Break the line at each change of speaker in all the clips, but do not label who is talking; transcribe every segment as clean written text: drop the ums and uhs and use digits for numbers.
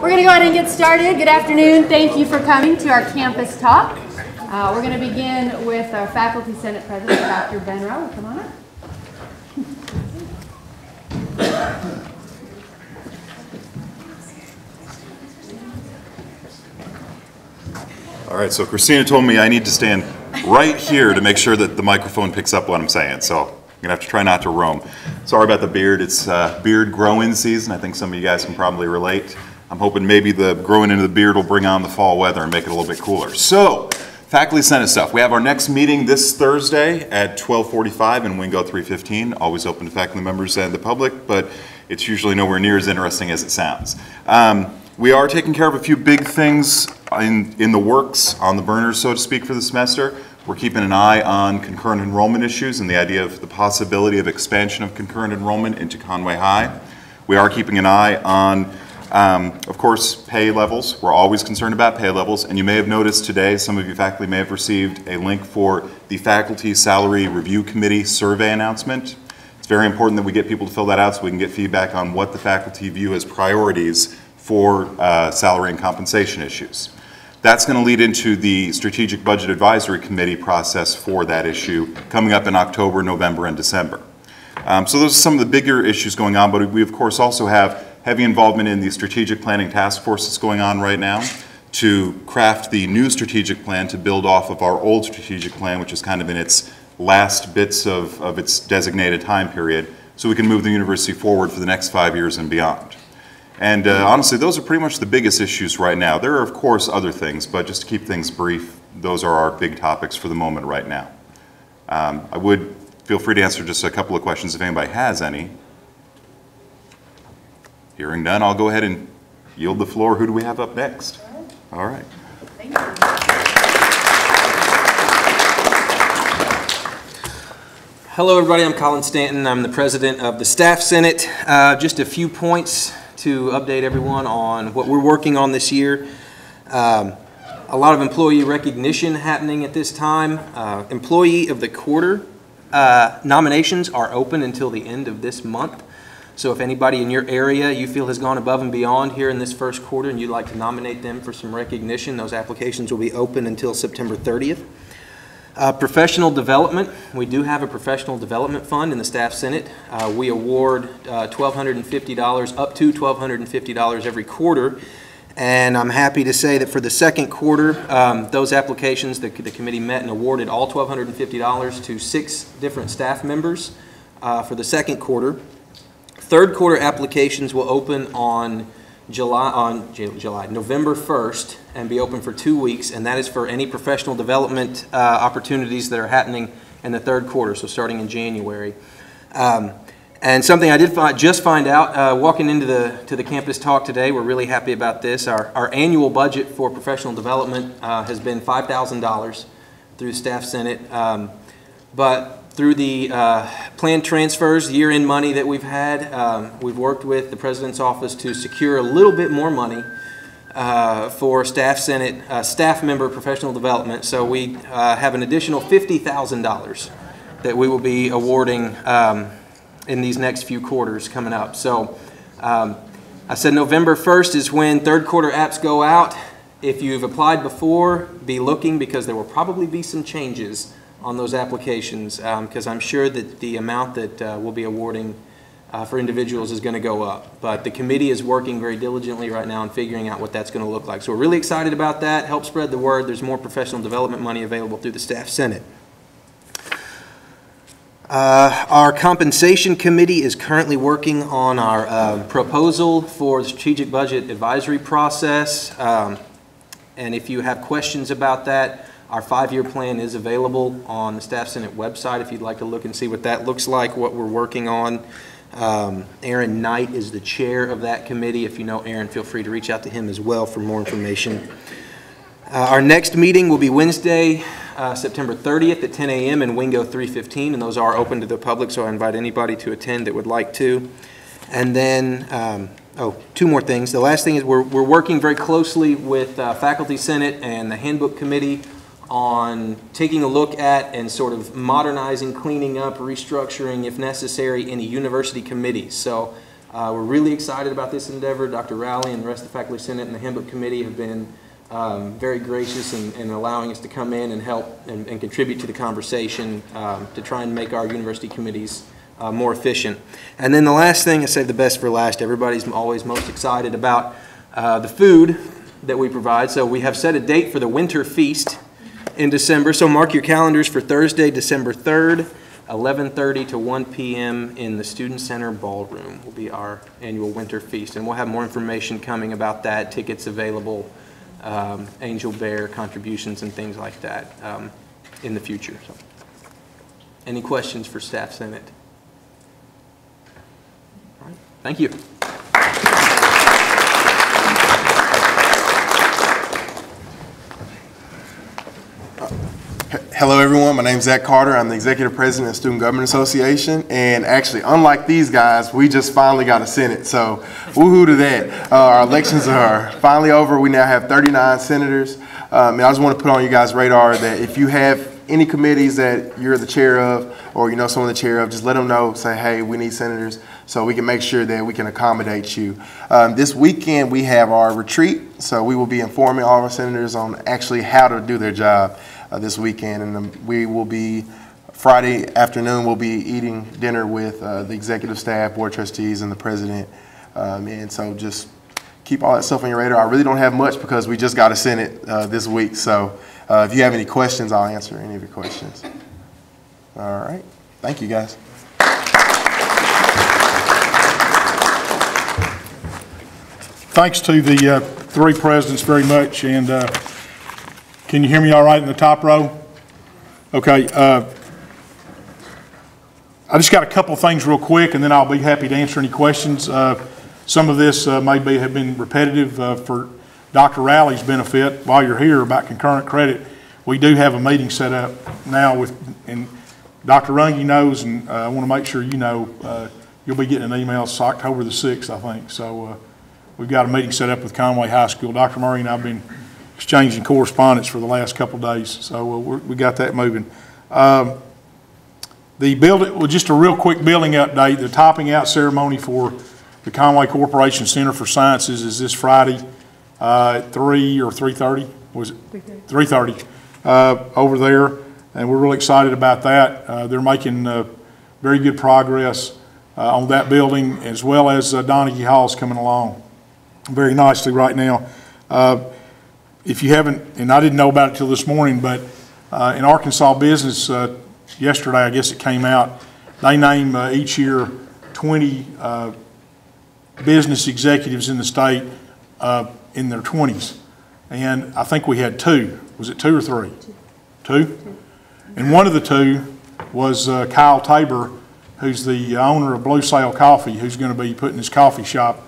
We're going to go ahead and get started. Good afternoon. Thank you for coming to our campus talk. We're going to begin with our Faculty Senate President, Dr. Ben Rowe. Come on up.
All right, so Christina told me I need to stand right here to make sure that the microphone picks up what I'm saying, so I'm going to have to try not to roam. Sorry about the beard. It's beard growing season. I think some of you guys can probably relate. I'm hoping maybe the growing into the beard will bring on the fall weather and make it a little bit cooler. So, Faculty Senate stuff. We have our next meeting this Thursday at 12:45 in Wingo 315. Always open to faculty members and the public, but it's usually nowhere near as interesting as it sounds. We are taking care of a few big things in the works, on the burners, so to speak, for the semester. We're keeping an eye on concurrent enrollment issues and the idea of the possibility of expansion of concurrent enrollment into Conway High. We are keeping an eye on, of course, pay levels. We're always concerned about pay levels, and you may have noticed today, some of you faculty may have received a link for the Faculty Salary Review Committee survey announcement. It's very important that we get people to fill that out so we can get feedback on what the faculty view as priorities for salary and compensation issues. That's going to lead into the Strategic Budget Advisory Committee process for that issue coming up in October, November, and December. So those are some of the bigger issues going on, but we of course also have heavy involvement in the Strategic Planning Task Force that's going on right now to craft the new strategic plan to build off of our old strategic plan, which is kind of in its last bits of its designated time period, so we can move the university forward for the next 5 years and beyond. And honestly, those are pretty much the biggest issues right now. There are, of course, other things, but just to keep things brief, those are our big topics for the moment right now. I would feel free to answer just a couple of questions if anybody has any. Hearing none, I'll go ahead and yield the floor. Who do we have up next? All right.
Thank you.
Hello, everybody. I'm Colin Stanton. I'm the president of the Staff Senate. Just a few points to update everyone on what we're working on this year. A lot of employee recognition happening at this time. Employee of the Quarter nominations are open until the end of this month. So if anybody in your area you feel has gone above and beyond here in this first quarter and you'd like to nominate them for some recognition, those applications will be open until September 30th. Professional development. We do have a professional development fund in the Staff Senate. We award $1,250, up to $1,250 every quarter. And I'm happy to say that for the second quarter, those applications, the committee met and awarded all $1,250 to 6 different staff members for the second quarter. Third quarter applications will open on November 1st and be open for 2 weeks, and that is for any professional development opportunities that are happening in the third quarter, so starting in January. And something I did just find out walking into the campus talk today, we're really happy about this. Our annual budget for professional development has been $5,000 through Staff Senate, but through the planned transfers, year-end money that we've had, we've worked with the President's office to secure a little bit more money for Staff Senate, staff member professional development. So we have an additional $50,000 that we will be awarding in these next few quarters coming up. So I said November 1st is when third quarter apps go out. If you've applied before, be looking because there will probably be some changes on those applications because I'm sure that the amount that we'll be awarding for individuals is going to go up. But the committee is working very diligently right now on figuring out what that's going to look like. So we're really excited about that. Help spread the word. There's more professional development money available through the Staff Senate. Our compensation committee is currently working on our proposal for the strategic budget advisory process. And if you have questions about that, our 5-year plan is available on the Staff Senate website if you'd like to look and see what that looks like, what we're working on. Aaron Knight is the chair of that committee. If you know Aaron, feel free to reach out to him as well for more information. Our next meeting will be Wednesday, September 30th at 10 a.m. in Wingo 315, and those are open to the public, so I invite anybody to attend that would like to. And then, two more things. The last thing is we're working very closely with Faculty Senate and the Handbook Committee on taking a look at and sort of modernizing, cleaning up, restructuring, if necessary, any university committees. So We're really excited about this endeavor. Dr. Rowley and the rest of the Faculty Senate and the Handbook Committee have been very gracious in allowing us to come in and help and contribute to the conversation to try and make our university committees more efficient. And then the last thing, I saved the best for last. Everybody's always most excited about the food that we provide. So we have set a date for the Winter Feast in December. So mark your calendars for Thursday, December 3rd, 11:30 to 1 p.m. in the Student Center Ballroom will be our annual Winter Feast. And we'll have more information coming about that, tickets available, Angel Bear contributions and things like that in the future. So, any questions for Staff Senate? All right. Thank you.
Hello everyone, my name is Zach Carter. I'm the Executive President of Student Government Association, and actually, unlike these guys, we just finally got a Senate, so woohoo to that. Our elections are finally over. We now have 39 senators, and I just want to put on you guys' radar that if you have any committees that you're the chair of or you know someone the chair of, just let them know, say, hey, we need senators so we can make sure that we can accommodate you. This weekend we have our retreat, so we will be informing all of our senators on actually how to do their job this weekend, and we will be, Friday afternoon, we'll be eating dinner with the executive staff, board trustees, and the president, and so just keep all that stuff on your radar. I really don't have much because we just got a Senate this week, so if you have any questions, I'll answer any of your questions. All right, thank you guys.
Thanks to the three presidents very much, and can you hear me all right in the top row? Okay. I just got a couple of things real quick, and then I'll be happy to answer any questions. Some of this may have been repetitive for Dr. Rowley's benefit. While you're here about concurrent credit, we do have a meeting set up now with, and Dr. Runge knows, and I want to make sure you know, you'll be getting an email. It's October the 6th, I think. So we've got a meeting set up with Conway High School. Dr. Murray and I have been exchanging correspondence for the last couple of days, so we got that moving. The building, well, just a real quick building update. The topping out ceremony for the Conway Corporation Center for Sciences is this Friday at 3 or 3:30. Was it 3:30 over there? And we're really excited about that. They're making very good progress on that building, as well as Donaghy Hall's coming along very nicely right now. If you haven't, and I didn't know about it till this morning, but in Arkansas Business, yesterday I guess it came out, they name each year 20 business executives in the state in their 20s. And I think we had two. Was it two or three? Two? And one of the two was Kyle Tabor, who's the owner of Blue Sail Coffee, who's going to be putting his coffee shop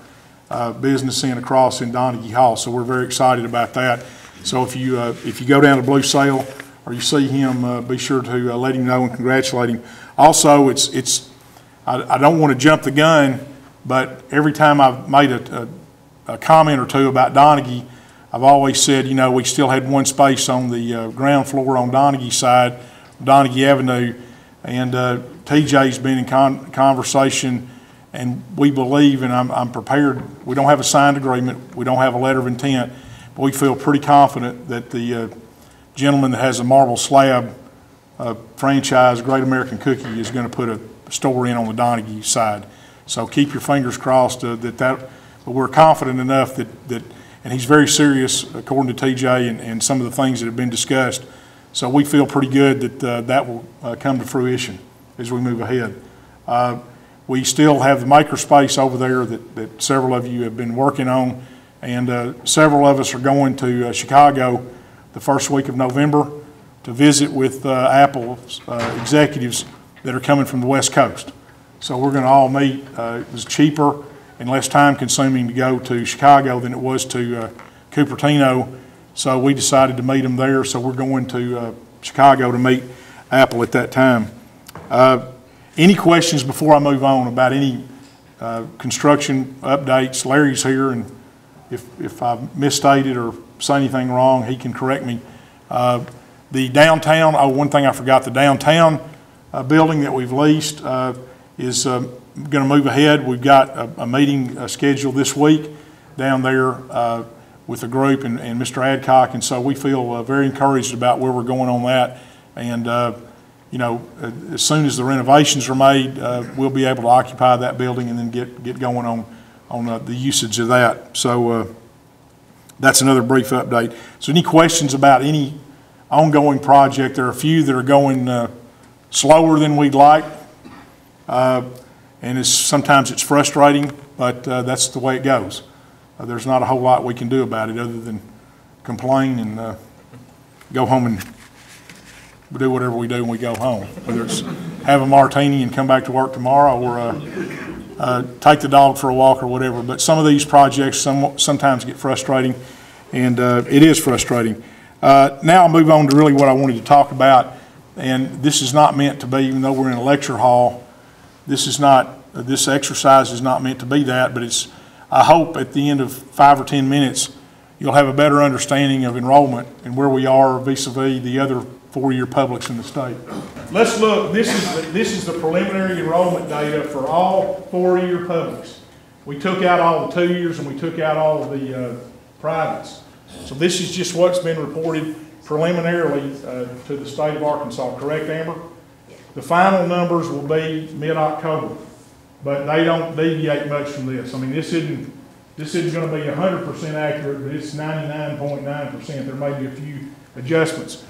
business in across in Donaghy Hall. So we're very excited about that. So if you go down to Blue Sail or you see him, be sure to let him know and congratulate him. Also, I don't want to jump the gun, but every time I've made a comment or two about Donaghy, I've always said, you know, we still had one space on the ground floor on Donaghy's side, Donaghy Avenue, and TJ's been in conversation. And we believe, and I'm prepared, we don't have a signed agreement, we don't have a letter of intent, but we feel pretty confident that the gentleman that has a marble slab franchise, Great American Cookie, is going to put a store in on the Donaghy side. So keep your fingers crossed but we're confident enough that, and he's very serious, according to TJ, and some of the things that have been discussed. So we feel pretty good that that will come to fruition as we move ahead. We still have the makerspace over there that several of you have been working on, and several of us are going to Chicago the first week of November to visit with Apple's executives that are coming from the West Coast. So we're going to all meet. It was cheaper and less time consuming to go to Chicago than it was to Cupertino, so we decided to meet them there. So we're going to Chicago to meet Apple at that time. Any questions before I move on about any construction updates? Larry's here, and if I've misstated or say anything wrong, he can correct me. The downtown, one thing I forgot, the downtown building that we've leased is going to move ahead. We've got a meeting scheduled this week down there with the group and Mr. Adcock, and so we feel very encouraged about where we're going on that. And you know, as soon as the renovations are made, we'll be able to occupy that building and then get going on the usage of that. So that's another brief update. So any questions about any ongoing project? There are a few that are going slower than we'd like, and sometimes it's frustrating, but that's the way it goes. There's not a whole lot we can do about it other than complain and go home and do whatever we do when we go home, whether it's have a martini and come back to work tomorrow or take the dog for a walk or whatever. But some of these projects sometimes get frustrating, and it is frustrating. Now I'll move on to really what I wanted to talk about, and this is not meant to be, even though we're in a lecture hall, this exercise is not meant to be that, but it's, I hope at the end of 5 or 10 minutes, you'll have a better understanding of enrollment and where we are vis-a-vis the other four-year publics in the state. Let's look, this is the preliminary enrollment data for all four-year publics. We took out all the 2 years and we took out all of the privates. So this is just what's been reported preliminarily to the state of Arkansas, correct, Amber? The final numbers will be mid-October, but they don't deviate much from this. I mean, this isn't going to be 100% accurate, but it's 99.9%. There may be a few adjustments.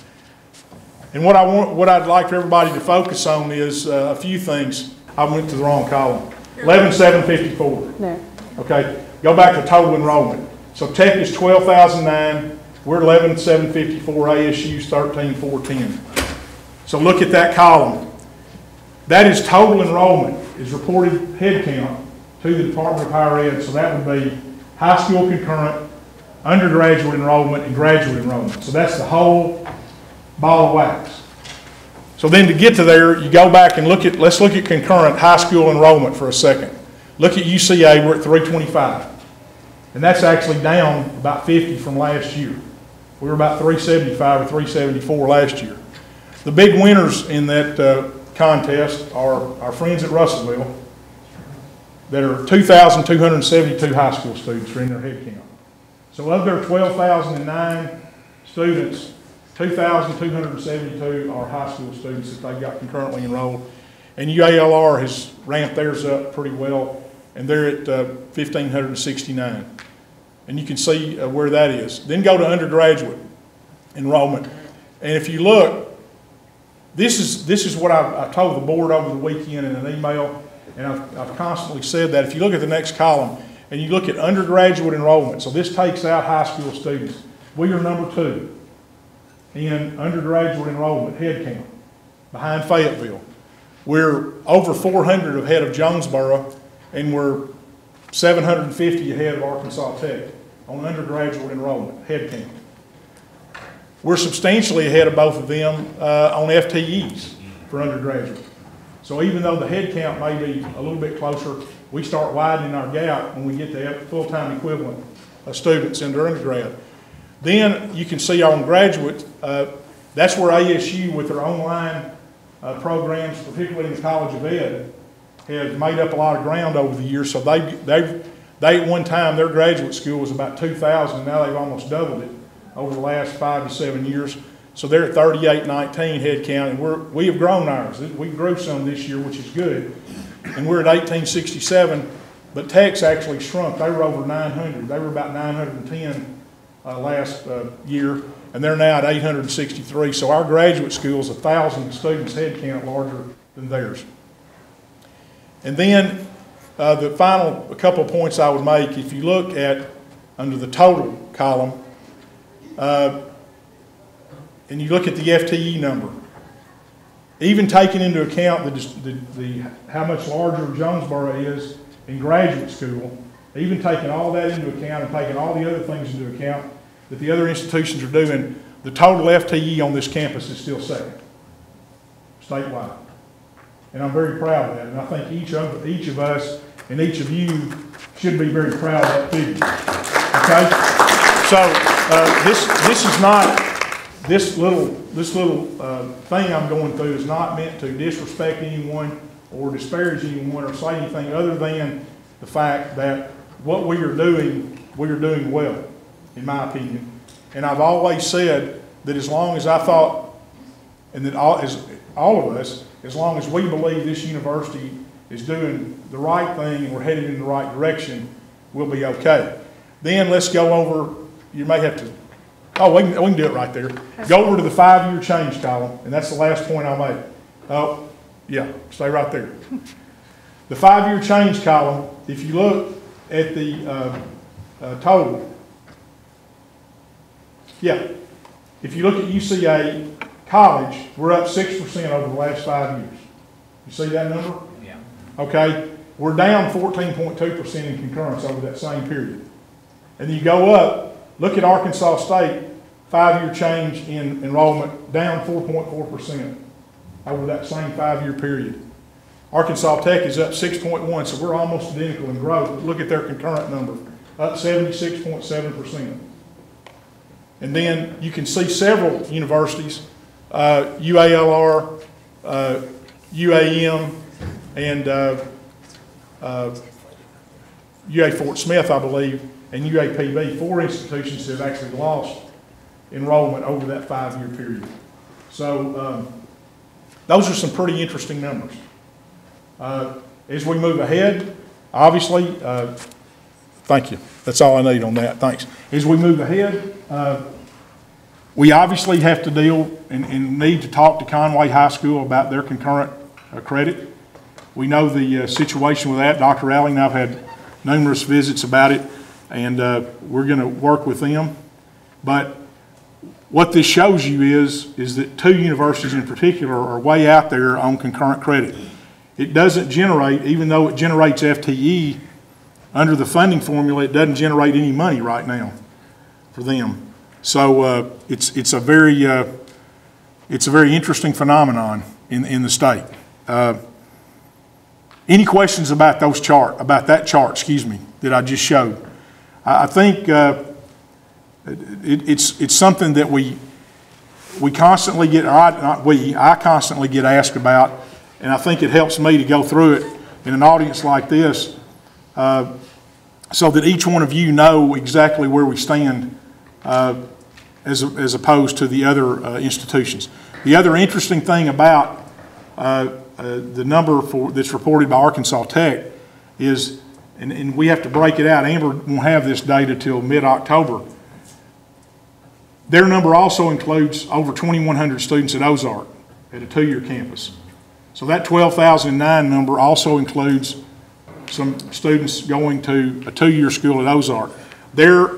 And what I'd like for everybody to focus on is a few things. I went to the wrong column. 11,754. No. Okay, go back to total enrollment. So Tech is 12,009. We're 11,754. ASU's 13,410. So look at that column. That is total enrollment, is reported head count to the Department of Higher Ed. So that would be high school concurrent, undergraduate enrollment, and graduate enrollment. So that's the whole ball of wax. So then to get to there, you go back and let's look at concurrent high school enrollment for a second. Look at UCA, we're at 325. And that's actually down about 50 from last year. We were about 375 or 374 last year. The big winners in that contest are our friends at Russellville that are 2,272 high school students are in their head count. So of their 12,009 students, 2,272 are high school students that they've got concurrently enrolled. And UALR has ramped theirs up pretty well, and they're at 1,569. And you can see where that is. Then go to undergraduate enrollment. And if you look, this is what I told the board over the weekend in an email, and I've constantly said that. If you look at the next column, and you look at undergraduate enrollment, so this takes out high school students, we are number 2 in undergraduate enrollment head count, behind Fayetteville. We're over 400 ahead of Jonesboro, and we're 750 ahead of Arkansas Tech on undergraduate enrollment head count. We're substantially ahead of both of them on FTEs for undergraduate. So even though the head count may be a little bit closer, we start widening our gap when we get to full-time equivalent of students in their undergrad. Then you can see on graduate, that's where ASU with their online programs, particularly in the College of Ed, has made up a lot of ground over the years. So they at one time, their graduate school was about 2,000, and now they've almost doubled it over the last 5 to 7 years. So they're at 3,819 head count, and we have grown ours. We grew some this year, which is good, and we're at 1,867, but Tech's actually shrunk. They were over 900. They were about 910 last year, and they're now at 863. So our graduate school is 1,000 students head count larger than theirs. And then the final couple of points I would make, if you look at under the total column, and you look at the FTE number, even taking into account how much larger Jonesboro is in graduate school, even taking all that into account and taking all the other things into account that the other institutions are doing, the total FTE on this campus is still second, statewide. And I'm very proud of that. And I think each of us and each of you should be very proud of that figure. Okay? So this is not, this little thing I'm going through is not meant to disrespect anyone or disparage anyone or say anything other than the fact that what we are doing well, in my opinion. And I've always said that as long as I thought, and that all of us, as long as we believe this university is doing the right thing and we're headed in the right direction, we'll be okay. Then let's go over, you may have to, we can do it right there. Go over to the 5-year change column, and that's the last point I'll make. Oh, yeah, stay right there. The 5-year change column, if you look at the total, if you look at UCA College, we're up 6% over the last 5 years. You see that number?
Yeah.
Okay, we're down 14.2% in concurrence over that same period. And then you go up, look at Arkansas State, 5-year change in enrollment, down 4.4% over that same 5-year period. Arkansas Tech is up 6.1%, so we're almost identical in growth. But look at their concurrent number, up 76.7%. And then you can see several universities, UALR, UAM, and UA Fort Smith, I believe, and UAPB, 4 institutions that have actually lost enrollment over that 5-year period. So those are some pretty interesting numbers. As we move ahead, obviously, thank you. That's all I need on that. Thanks. As we move ahead, we obviously have to deal and need to talk to Conway High School about their concurrent credit. We know the situation with that. Dr. Alley and I've had numerous visits about it, and we're going to work with them. But what this shows you is that 2 universities in particular are way out there on concurrent credit. It doesn't generate, even though it generates FTE, under the funding formula, it doesn't generate any money right now for them. So it's a very interesting phenomenon in the state. Any questions about that chart, excuse me, that I just showed? I think it's something that we constantly get, I constantly get asked about, and I think it helps me to go through it in an audience like this, so that each one of you know exactly where we stand as opposed to the other institutions. The other interesting thing about the number that's reported by Arkansas Tech is, and we have to break it out, Amber won't have this data till mid-October, their number also includes over 2,100 students at Ozark at a 2-year campus. So that 12,009 number also includes some students going to a 2-year school at Ozark. Their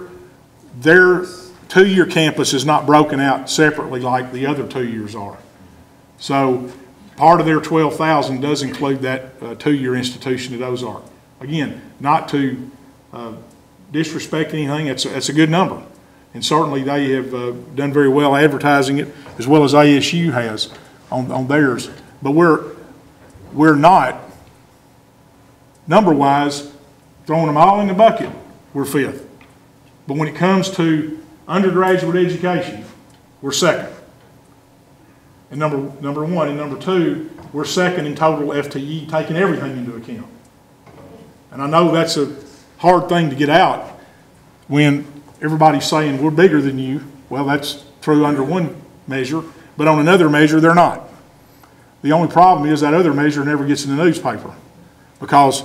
2-year campus is not broken out separately like the other 2 years are. So part of their 12,000 does include that 2-year institution at Ozark. Again, not to disrespect anything, it's a good number. And certainly they have done very well advertising it, as well as ASU has on theirs. But we're not, number-wise, throwing them all in the bucket, we're 5th. But when it comes to undergraduate education, we're 2nd. And number 1, and number 2, we're 2nd in total FTE, taking everything into account. And I know that's a hard thing to get out when everybody's saying we're bigger than you. Well, that's true under one measure, but on another measure, they're not. The only problem is that other measure never gets in the newspaper because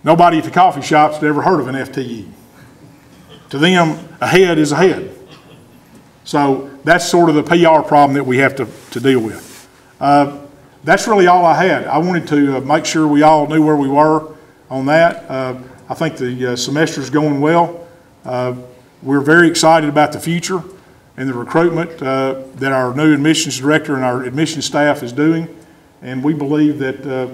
nobody at the coffee shops had ever heard of an FTE. To them, a head is a head. So that's sort of the PR problem that we have to deal with. That's really all I had. I wanted to make sure we all knew where we were on that. I think the semester's going well. We're very excited about the future and the recruitment that our new admissions director and our admissions staff is doing. And we believe that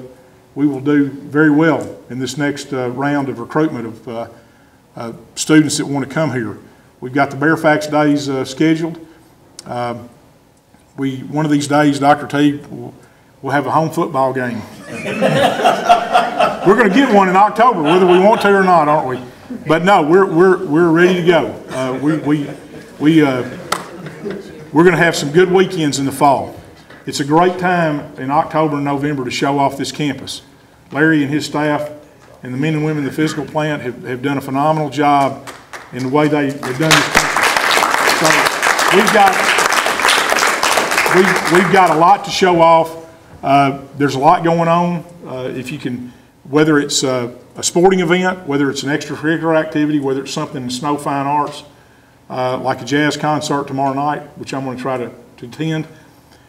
we will do very well in this next round of recruitment of students that want to come here. We've got the Fairfax Days scheduled. One of these days, Dr. T, we'll have a home football game. We're going to get one in October, whether we want to or not, aren't we? But no, we're ready to go. We're going to have some good weekends in the fall. It's a great time in October and November to show off this campus. Larry and his staff and the men and women in the physical plant have done a phenomenal job in the way they've done this campus. So we've got a lot to show off. There's a lot going on. If you can, whether it's a sporting event, whether it's an extracurricular activity, whether it's something in snow fine arts, like a jazz concert tomorrow night, which I'm going to try to attend,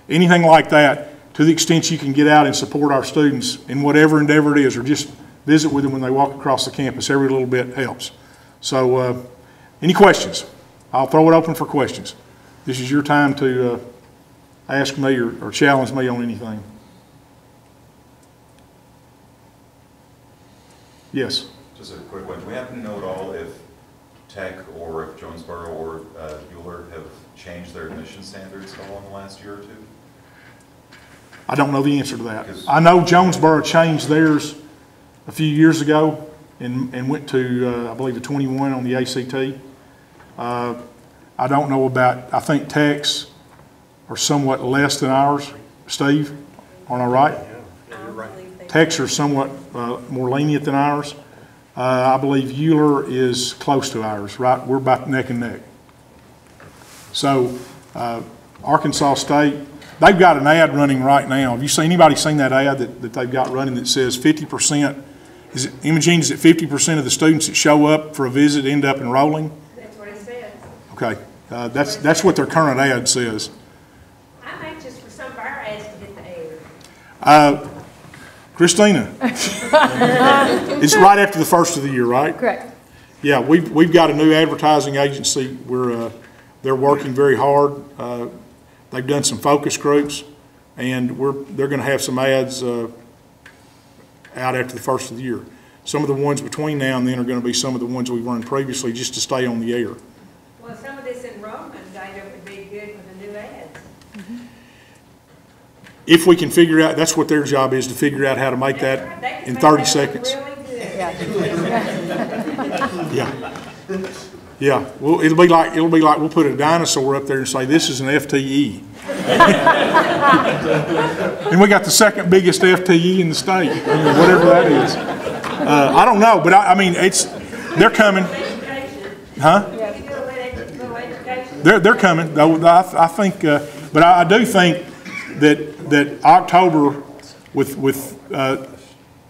anything like that, to the extent you can get out and support our students in whatever endeavor it is, or just visit with them when they walk across the campus. Every little bit helps. So any questions? I'll throw it open for questions. This is your time to ask me or challenge me on anything. Yes?
Just a quick one. Do we happen to know at all if Tech or if Jonesboro or Bueller have changed their admission standards at all in the last year or two?
I don't know the answer to that. I know Jonesboro changed theirs a few years ago and went to, I believe, a 21 on the ACT. I don't know about, I think Tech's are somewhat less than ours. Steve, aren't I right?
Yeah, you're right.
Tech's are somewhat more lenient than ours. I believe Euler is close to ours, right? We're about neck and neck. So Arkansas State, they've got an ad running right now. Have you seen, anybody seen that ad that they've got running that says 50%, is it, Imogene, is it 50% of the students that show up for a visit end up enrolling?
That's what it says.
Okay, that's what their current ad says.
I'm anxious for some of our ads to hit the air.
Christina, it's right after the first of the year, right?
Correct.
Yeah, we've got a new advertising agency. They're working very hard. They've done some focus groups, and they're going to have some ads out after the first of the year. Some of the ones between now and then are going to be some of the ones we've run previously just to stay on the air.
Well, some of this enrollment data would be good for the new ads.
If we can figure out, that's what their job is, to figure out how to make that in 30 seconds.
Really good.
Yeah. Yeah, well, it'll be like we'll put a dinosaur up there and say, this is an FTE. And we got the second biggest FTE in the state, whatever that is. I don't know, but I mean, they're coming. Huh? They're coming. I think, but I do think that October, with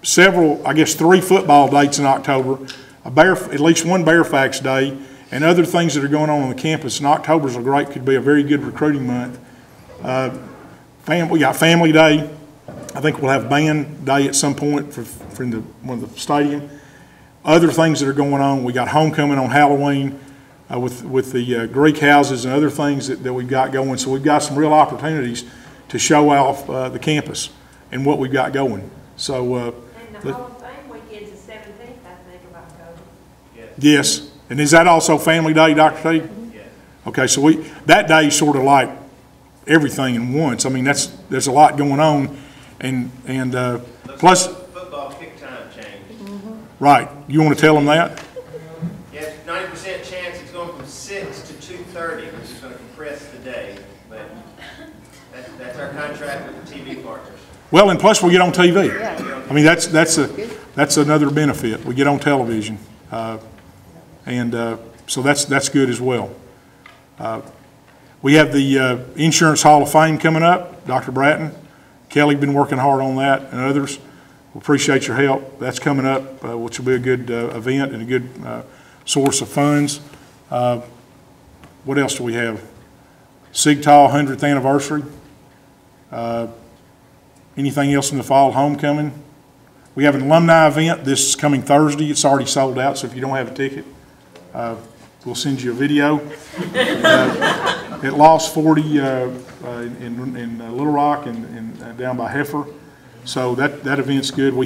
several, I guess 3 football dates in October, at least one Bearfax Day, and other things that are going on the campus, and October's could be a very good recruiting month. We got Family Day. I think we'll have Band Day at some point from one of the stadium. Other things that are going on, we got homecoming on Halloween with the Greek houses and other things that we've got going. So we've got some real opportunities to show off the campus and what we've got going. So
And the Hall of Fame weekend's the 17th, I think, of October.
yes. And is that also Family Day, Dr. T?
Yes.
Okay, so that day is sort of like everything in once. I mean, there's a lot going on, and plus
Football kick time changed.
right. You want to tell them that?
Yes, 90% chance it's going from 6 to 2:30, which is going to compress the day, but that's our contract with the TV partners.
Well, and plus we get on TV. I mean, that's another benefit. We get on television, so that's good as well. We have the Insurance Hall of Fame coming up. Dr. Bratton, Kelly been working hard on that, and others. We appreciate your help. That's coming up, which will be a good event and a good source of funds. What else do we have? SIGTAL 100th anniversary. Anything else in the fall? Homecoming. We have an alumni event this coming Thursday. It's already sold out, so if you don't have a ticket, we'll send you a video. At Lost 40 in Little Rock and down by Heifer. So that event's good. We're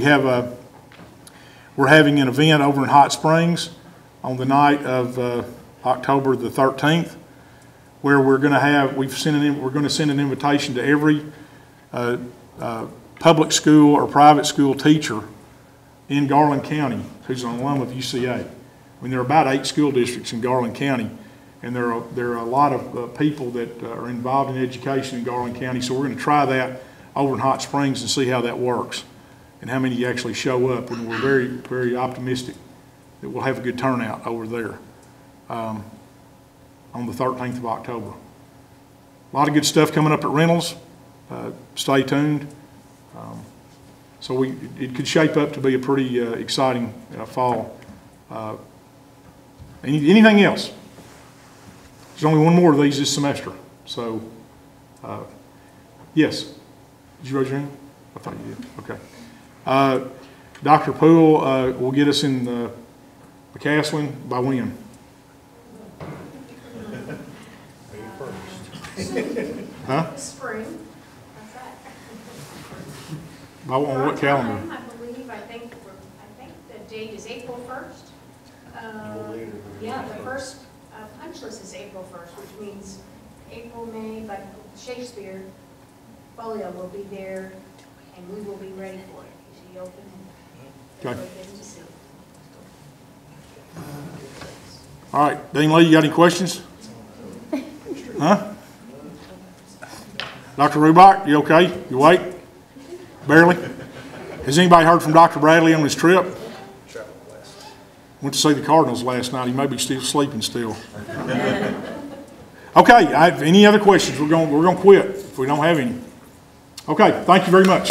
having an event over in Hot Springs on the night of October the 13th, where we're going to send an invitation to every public school or private school teacher in Garland County who's an alum of UCA. I mean, there are about 8 school districts in Garland County, And there are a lot of people that are involved in education in Garland County, so we're going to try that over in Hot Springs and see how that works and how many actually show up. And we're very, very optimistic that we'll have a good turnout over there on the 13th of October. A lot of good stuff coming up at Reynolds. Stay tuned. So it could shape up to be a pretty exciting fall. Anything else? There's only one more of these this semester. So, yes. Did you raise your hand? I thought you did. Okay. Dr. Poole will get us in the McCaslin by when? Huh?
Spring.
By on what calendar?
I believe, I think the date is April 1st. Yeah, the first punch list is April 1st, which means April, May, but Shakespeare Folio will be there and we will be ready for it. You should open and
Okay.
everybody to see.
All right. Dean Lee, you got any questions? Huh? Dr. Rubach, you okay? You awake? Barely? Has anybody heard from Dr. Bradley on his trip? Went to see the Cardinals last night. He may be still sleeping still. Okay, any other questions? We're going to quit if we don't have any. Okay, thank you very much.